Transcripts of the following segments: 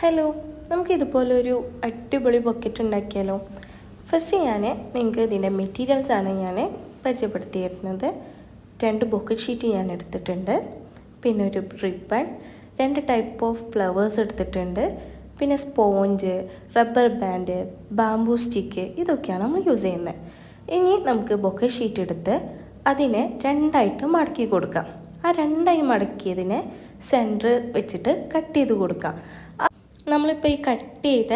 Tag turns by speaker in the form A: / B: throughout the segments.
A: Hello, നമുക്കിതുപോലൊരു അടിപൊളി ബൊക്കറ്റ് ഉണ്ടാക്കിയാലോ? First നിങ്ങൾക്ക് ഇതിൻ്റെ മെറ്റീരിയൽസാണ് ഞാൻ പരിചയപ്പെടുത്തി തരുന്നത്. 2 ബൊക്കറ്റ് ഷീറ്റ് ഞാൻ എടുത്തിട്ടുണ്ട്, പിന്നെ ഒരു റിബൺ, 2 ടൈപ്പ് ഓഫ് ഫ്ലവേഴ്സ് എടുത്തിട്ടുണ്ട്, പിന്നെ sponge, rubber band, bamboo stick, ഇതൊക്കെയാണ് നമ്മൾ യൂസ് ചെയ്യുന്നത്. ഇനി നമുക്ക് ബൊക്കറ്റ് ഷീറ്റ് എടുത്ത് അതിനെ 2ആയിട്ട് മടക്കി കൊടുക്കാം. ആ 2ആയി മടക്കിയതിനെ സെൻറ്റർ വെച്ചിട്ട് കട്ട് ചെയ്ത് കൊടുക്കാം. നമ്മളിപ്പോൾ ഈ കട്ട് ചെയ്ത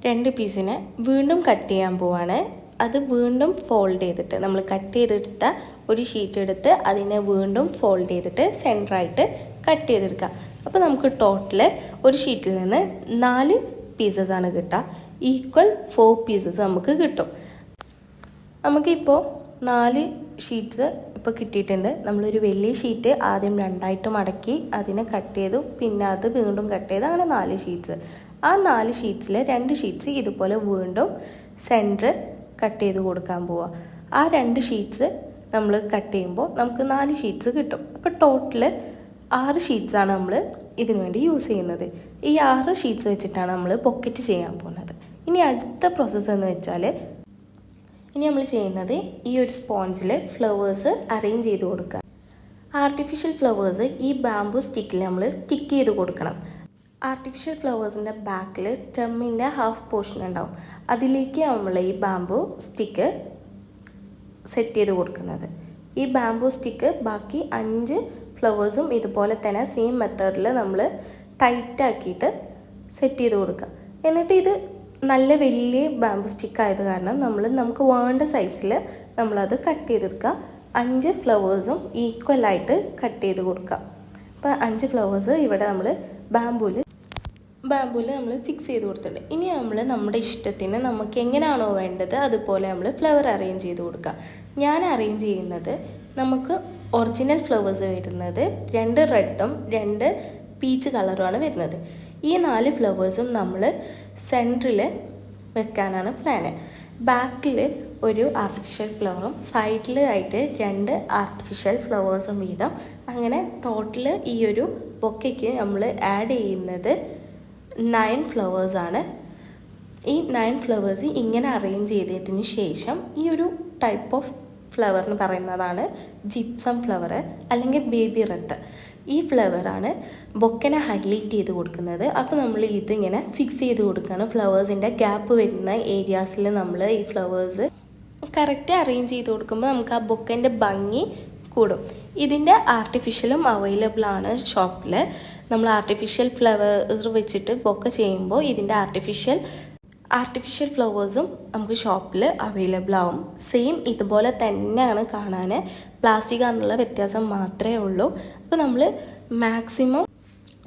A: 2 പീസിനെ വീണ്ടും കട്ട് ചെയ്യാൻ പോവാണ്. അത് വീണ്ടും ഫോൾഡ് ചെയ്തിട്ട് നമ്മൾ കട്ട് ചെയ്തെടുത്ത ഒരു ഷീറ്റ് എടുത്ത് അതിനെ വീണ്ടും ഫോൾഡ് ചെയ്തിട്ട് സെൻറ്ററായിട്ട് കട്ട് ചെയ്തെടുക്കുക. അപ്പോൾ നമുക്ക് ടോട്ടൽ ഒരു ഷീറ്റിൽ നിന്ന് 4 പീസസാണ് കിട്ടുക. ഈക്വൽ 4 പീസസ് നമുക്ക് കിട്ടും. നമുക്കിപ്പോൾ 4 ഷീറ്റ്സ് ഇപ്പോൾ കിട്ടിയിട്ടുണ്ട്. നമ്മളൊരു വലിയ ഷീറ്റ് ആദ്യം 2ആയിട്ട് മടക്കി അതിനെ കട്ട് ചെയ്തു, പിന്നെ അത് വീണ്ടും കട്ട് ചെയ്ത്, അങ്ങനെ 4 ഷീറ്റ്സ്. ആ 4 ഷീറ്റ്സിൽ 2 ഷീറ്റ്സ് ഇതുപോലെ വീണ്ടും സെൻറ്റർ കട്ട് ചെയ്ത് കൊടുക്കാൻ പോവുക. ആ 2 ഷീറ്റ്സ് നമ്മൾ കട്ട് ചെയ്യുമ്പോൾ നമുക്ക് 4 ഷീറ്റ്സ് കിട്ടും. അപ്പോൾ ടോട്ടൽ 6 ഷീറ്റ്സാണ് നമ്മൾ ഇതിനു വേണ്ടി യൂസ് ചെയ്യുന്നത്. ഈ 6 ഷീറ്റ്സ് വെച്ചിട്ടാണ് നമ്മൾ പോക്കറ്റ് ചെയ്യാൻ പോകുന്നത്. ഇനി അടുത്ത പ്രോസസ്സ് എന്ന് വെച്ചാൽ, ഇനി നമ്മൾ ചെയ്യുന്നത് ഈ ഒരു സ്പോഞ്ചിൽ ഫ്ലവേഴ്സ് അറേഞ്ച് ചെയ്ത് കൊടുക്കുക. ആർട്ടിഫിഷ്യൽ ഫ്ലവേഴ്സ് ഈ ബാംബൂ സ്റ്റിക്കിൽ നമ്മൾ സ്റ്റിക്ക് ചെയ്ത് കൊടുക്കണം. ആർട്ടിഫിഷ്യൽ ഫ്ലവേഴ്സിൻ്റെ ബാക്കിൽ സ്റ്റെമ്മിൻ്റെ ഹാഫ് പോർഷൻ ഉണ്ടാവും. അതിലേക്ക് നമ്മൾ ഈ ബാംബൂ സ്റ്റിക്ക് സെറ്റ് ചെയ്ത് കൊടുക്കുന്നത്. ഈ ബാംബൂ സ്റ്റിക്ക് ബാക്കി 5 ഫ്ലവേഴ്സും ഇതുപോലെ തന്നെ സെയിം മെത്തേഡിൽ നമ്മൾ ടൈറ്റാക്കിയിട്ട് സെറ്റ് ചെയ്ത് കൊടുക്കുക. എന്നിട്ട് ഇത് നല്ല വലിയ ബാംബൂ സ്റ്റിക്ക് ആയത് കാരണം നമുക്ക് വേണ്ട സൈസിൽ നമ്മളത് കട്ട് ചെയ്തെടുക്കുക. 5 ഫ്ലവേഴ്സും ഈക്വലായിട്ട് കട്ട് ചെയ്ത് കൊടുക്കുക. അപ്പോൾ 5 ഫ്ലവേഴ്സ് ഇവിടെ നമ്മൾ ബാംബൂല് നമ്മൾ ഫിക്സ് ചെയ്ത് കൊടുത്തിട്ടുണ്ട്. ഇനി നമ്മൾ നമ്മുടെ ഇഷ്ടത്തിന് നമുക്ക് എങ്ങനെയാണോ വേണ്ടത് അതുപോലെ നമ്മൾ ഫ്ലവർ അറേഞ്ച് ചെയ്ത് കൊടുക്കുക. ഞാൻ അറേഞ്ച് ചെയ്യുന്നത്, നമുക്ക് ഒറിജിനൽ ഫ്ലവേഴ്സ് വരുന്നത് 2 റെഡും 2 പീച്ച് കളറുമാണ് വരുന്നത്. ഈ 4 ഫ്ലവേഴ്സും നമ്മൾ സെൻറ്ററിൽ വെക്കാനാണ് പ്ലാന്. ബാക്കിൽ ഒരു ആർട്ടിഫിഷ്യൽ ഫ്ലവറും സൈഡിലായിട്ട് 2 ആർട്ടിഫിഷ്യൽ ഫ്ലവേഴ്സും വീതം. അങ്ങനെ ടോട്ടൽ ഈ ഒരു ബൊക്കയ്ക്ക് നമ്മൾ ആഡ് ചെയ്യുന്നത് 9 ഫ്ലവേഴ്സാണ്. ഈ 9 ഫ്ലവേഴ്സ് ഇങ്ങനെ അറേഞ്ച് ചെയ്തതിന് ശേഷം ഈ ഒരു ടൈപ്പ് ഓഫ് ഫ്ലവറിന് പറയുന്നതാണ് ജിപ്സം ഫ്ലവർ അല്ലെങ്കിൽ ബേബി റെത്ത്. ഈ ഫ്ലവറാണ് ബൊക്കനെ ഹൈലൈറ്റ് ചെയ്ത് കൊടുക്കുന്നത്. അപ്പോൾ നമ്മൾ ഇതിങ്ങനെ ഫിക്സ് ചെയ്ത് കൊടുക്കുകയാണ്. ഫ്ലവേഴ്സിൻ്റെ ഗ്യാപ്പ് വരുന്ന ഏരിയാസിൽ നമ്മൾ ഈ ഫ്ലവേഴ്സ് കറക്റ്റ് അറേഞ്ച് ചെയ്ത് കൊടുക്കുമ്പോൾ നമുക്ക് ആ ബൊക്കൻ്റെ ഭംഗി കൂടും. ഇതിൻ്റെ ആർട്ടിഫിഷ്യലും അവൈലബിൾ ആണ് ഷോപ്പിൽ. നമ്മൾ ആർട്ടിഫിഷ്യൽ ഫ്ലവർ വെച്ചിട്ട് ബൊക്ക ചെയ്യുമ്പോൾ ഇതിൻ്റെ ആർട്ടിഫിഷ്യൽ ഫ്ലവേഴ്സും നമുക്ക് ഷോപ്പിൽ അവൈലബിൾ ആവും. സെയിം ഇതുപോലെ തന്നെയാണ് കാണാൻ, പ്ലാസ്റ്റിക് എന്നുള്ള വ്യത്യാസം മാത്രമേ ഉള്ളൂ. അപ്പോൾ നമ്മൾ മാക്സിമം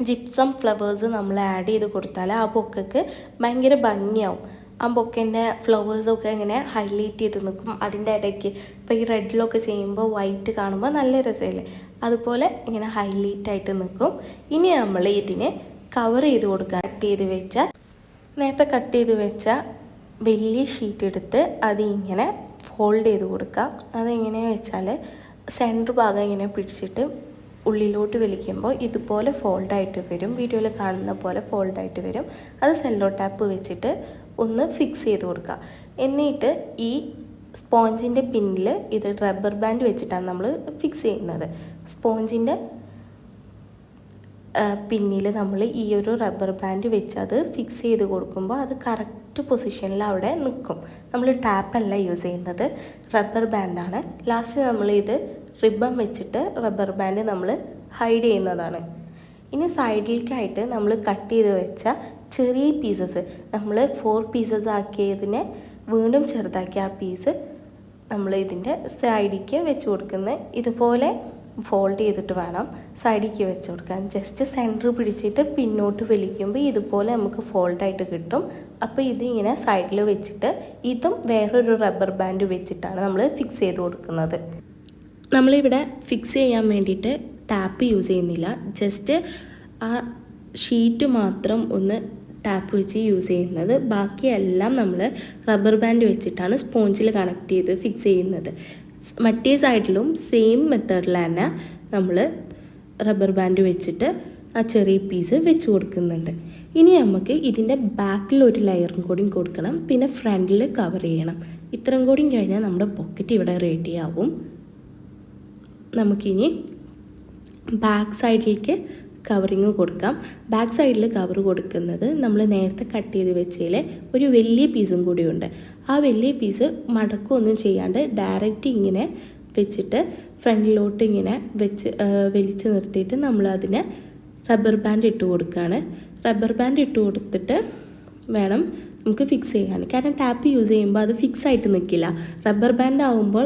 A: ജിപ്സം ഫ്ലവേഴ്സ് നമ്മൾ ആഡ് ചെയ്ത് കൊടുത്താൽ ആ ബൊക്കയ്ക്ക് ഭയങ്കര ഭംഗിയാവും. ആ ബൊക്കൻ്റെ ഫ്ലവേഴ്സൊക്കെ ഇങ്ങനെ ഹൈലൈറ്റ് ചെയ്ത് നിൽക്കും. അതിൻ്റെ ഇടയ്ക്ക് ഇപ്പോൾ ഈ റെഡിലൊക്കെ ചെയ്യുമ്പോൾ വൈറ്റ് കാണുമ്പോൾ നല്ല രസമല്ലേ, അതുപോലെ ഇങ്ങനെ ഹൈലൈറ്റ് ആയിട്ട് നിൽക്കും. ഇനി നമ്മൾ ഇതിനെ കവർ ചെയ്ത് കൊടുക്കുക. നേരത്തെ കട്ട് ചെയ്ത് വെച്ച വലിയ ഷീറ്റ് എടുത്ത് അതിങ്ങനെ ഫോൾഡ് ചെയ്ത് കൊടുക്കുക. അതെങ്ങനെ വെച്ചാൽ സെൻറ്റർ ഭാഗം ഇങ്ങനെ പിടിച്ചിട്ട് ഉള്ളിലോട്ട് വലിക്കുമ്പോൾ ഇതുപോലെ ഫോൾഡായിട്ട് വരും. വീഡിയോയിൽ കാണുന്ന പോലെ ഫോൾഡായിട്ട് വരും. അത് സെല്ലോ ടാപ്പ് വെച്ചിട്ട് ഒന്ന് ഫിക്സ് ചെയ്ത് കൊടുക്കുക. എന്നിട്ട് ഈ സ്പോഞ്ചിൻ്റെ പിന്നിൽ ഇത് റബ്ബർ ബാൻഡ് വെച്ചിട്ടാണ് നമ്മൾ ഫിക്സ് ചെയ്യുന്നത്. സ്പോഞ്ചിൻ്റെ പിന്നിൽ നമ്മൾ ഈ ഒരു റബ്ബർ ബാൻഡ് വെച്ച് അത് ഫിക്സ് ചെയ്ത് കൊടുക്കുമ്പോൾ അത് കറക്റ്റ് പൊസിഷനിൽ അവിടെ നിൽക്കും. നമ്മൾ ടാപ്പല്ല യൂസ് ചെയ്യുന്നത്, റബ്ബർ ബാൻഡാണ്. ലാസ്റ്റ് നമ്മൾ ഇത് റിബൺ വെച്ചിട്ട് റബ്ബർ ബാൻഡ് നമ്മൾ ഹൈഡ് ചെയ്യുന്നതാണ്. ഇനി സൈഡിലേക്കായിട്ട് നമ്മൾ കട്ട് ചെയ്ത് വെച്ച ചെറിയ പീസസ്, നമ്മൾ 4 പീസസ് ആക്കിയതിനെ വീണ്ടും ചെറുതാക്കി ആ പീസ് നമ്മൾ ഇതിൻ്റെ സൈഡിലേക്ക് വെച്ച് കൊടുക്കുന്നത്. ഇതുപോലെ ഫോൾഡ് ചെയ്തിട്ട് വേണം സൈഡിലേക്ക് വെച്ച് കൊടുക്കാൻ. ജസ്റ്റ് സെൻറ്റർ പിടിച്ചിട്ട് പിന്നോട്ട് വലിക്കുമ്പോൾ ഇതുപോലെ നമുക്ക് ഫോൾഡായിട്ട് കിട്ടും. അപ്പോൾ ഇതിങ്ങനെ സൈഡിൽ വെച്ചിട്ട് ഇതും വേറൊരു റബ്ബർ ബാൻഡ് വെച്ചിട്ടാണ് നമ്മൾ ഫിക്സ് ചെയ്ത് കൊടുക്കുന്നത്. നമ്മളിവിടെ ഫിക്സ് ചെയ്യാൻ വേണ്ടിയിട്ട് ടാപ്പ് യൂസ് ചെയ്യുന്നില്ല, ജസ്റ്റ് ആ ഷീറ്റ് മാത്രം ഒന്ന് ടാപ്പ് വെച്ച് യൂസ് ചെയ്യുന്നത്. ബാക്കിയെല്ലാം നമ്മൾ റബ്ബർ ബാൻഡ് വെച്ചിട്ടാണ് സ്പോഞ്ചിൽ കണക്ട് ചെയ്ത് ഫിക്സ് ചെയ്യുന്നത്. മറ്റേ സൈഡിലും സെയിം മെത്തേഡിൽ തന്നെ നമ്മൾ റബ്ബർ ബാൻഡ് വെച്ചിട്ട് ആ ചെറിയ പീസ് വെച്ച് കൊടുക്കുന്നുണ്ട്. ഇനി നമുക്ക് ഇതിൻ്റെ ബാക്കിൽ ഒരു ലെയറും കൂടി കൊടുക്കണം, പിന്നെ ഫ്രണ്ടിൽ കവർ ചെയ്യണം. ഇത്രയും കൂടി കഴിഞ്ഞാൽ നമ്മുടെ പോക്കറ്റ് ഇവിടെ റെഡിയാവും. നമുക്കിനി ബാക്ക് സൈഡിലേക്ക് കവറിങ് കൊടുക്കാം. ബാക്ക് സൈഡിൽ കവർ കൊടുക്കുന്നത് നമ്മൾ നേരത്തെ കട്ട് ചെയ്ത് വെച്ചതിൽ ഒരു വലിയ പീസും കൂടിയുണ്ട്. ആ വലിയ പീസ് മടക്കുകയൊന്നും ചെയ്യാണ്ട് ഡയറക്റ്റ് ഇങ്ങനെ വെച്ചിട്ട് ഫ്രണ്ടിലോട്ട് ഇങ്ങനെ വലിച്ച് നിർത്തിയിട്ട് നമ്മളതിന് റബ്ബർ ബാൻഡ് ഇട്ട് കൊടുക്കുകയാണ്. റബ്ബർ ബാൻഡ് ഇട്ട് കൊടുത്തിട്ട് വേണം നമുക്ക് ഫിക്സ് ചെയ്യാൻ. കാരണം ടാപ്പ് യൂസ് ചെയ്യുമ്പോൾ അത് ഫിക്സ് ആയിട്ട് നിൽക്കില്ല. റബ്ബർ ബാൻഡ് ആകുമ്പോൾ